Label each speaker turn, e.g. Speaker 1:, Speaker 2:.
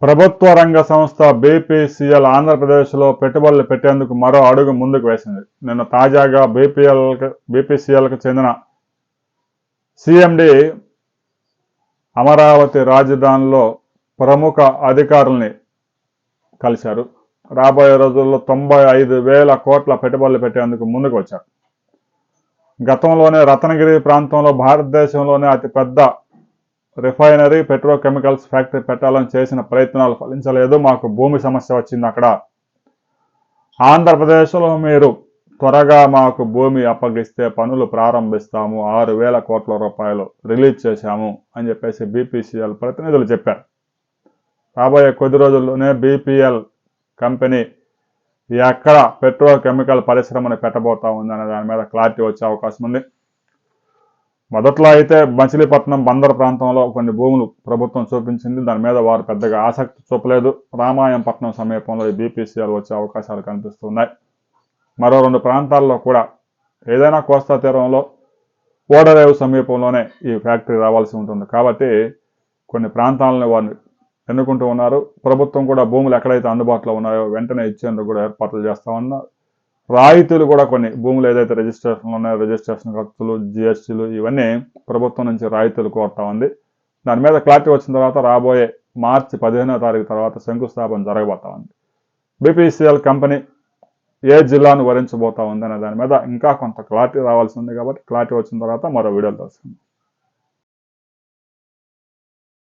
Speaker 1: ప్రభుత్వ రంగ సంస్థ బీపీసీఎల్ ఆంధ్రప్రదేశ్లో పెట్టుబడులు పెట్టేందుకు మరో అడుగు ముందుకు వేసింది. నిన్న తాజాగా బీపీసీఎల్కు చెందిన సీఎండీ అమరావతి రాజధానిలో ప్రముఖ అధికారుల్ని కలిశారు. రాబోయే రోజుల్లో 95,000 కోట్ల పెట్టుబడులు పెట్టేందుకు ముందుకు వచ్చారు. గతంలోనే రత్నగిరి ప్రాంతంలో భారతదేశంలోనే అతిపెద్ద రిఫైనరీ పెట్రోకెమికల్స్ ఫ్యాక్టరీ పెట్టాలని చేసిన ప్రయత్నాలు ఫలించలేదు. మాకు భూమి సమస్య వచ్చింది. అక్కడ ఆంధ్రప్రదేశ్లో మీరు త్వరగా మాకు భూమి అప్పగిస్తే పనులు ప్రారంభిస్తాము, 6,000 కోట్ల రూపాయలు రిలీజ్ చేశాము అని చెప్పేసి బీపీసీఎల్ ప్రతినిధులు చెప్పారు. రాబోయే కొద్ది రోజుల్లోనే బీపీఎల్ కంపెనీ ఎక్కడ పెట్రోకెమికల్ పరిశ్రమను పెట్టబోతా ఉందనే దాని మీద క్లారిటీ వచ్చే అవకాశం ఉంది. మొదట్లో అయితే మచిలీపట్నం బందర్ ప్రాంతంలో కొన్ని భూములు ప్రభుత్వం చూపించింది. దాని మీద వారు పెద్దగా ఆసక్తి చూపలేదు. రామాయంపట్నం సమీపంలో ఈ బీపీసీఎల్ వచ్చే అవకాశాలు కనిపిస్తున్నాయి. మరో 2 ప్రాంతాల్లో కూడా ఏదైనా కోస్తా తీరంలో ఓడరేవు సమీపంలోనే ఈ ఫ్యాక్టరీ రావాల్సి ఉంటుంది. కాబట్టి కొన్ని ప్రాంతాలను వారిని ఎన్నుకుంటూ ఉన్నారు. ప్రభుత్వం కూడా భూములు ఎక్కడైతే అందుబాటులో ఉన్నాయో వెంటనే ఇచ్చేందుకు కూడా ఏర్పాట్లు చేస్తా ఉన్నారు. రాయితీలు కూడా కొన్ని భూములు ఏదైతే రిజిస్ట్రేషన్లు ఉన్నాయో రిజిస్ట్రేషన్ ఖర్చులు, జిఎస్టీలు ఇవన్నీ ప్రభుత్వం నుంచి రాయితీలు కోరుతా ఉంది. దాని మీద క్లారిటీ వచ్చిన తర్వాత రాబోయే మార్చి 15వ తారీఖు తర్వాత శంకుస్థాపన జరగబోతా ఉంది. బీపీసీఎల్ కంపెనీ ఏ జిల్లాను వరించబోతా ఉంది అనే దాని మీద ఇంకా కొంత క్లారిటీ రావాల్సి ఉంది. కాబట్టి క్లారిటీ వచ్చిన తర్వాత మరో వీడియోలో తెలుసుకుందాం.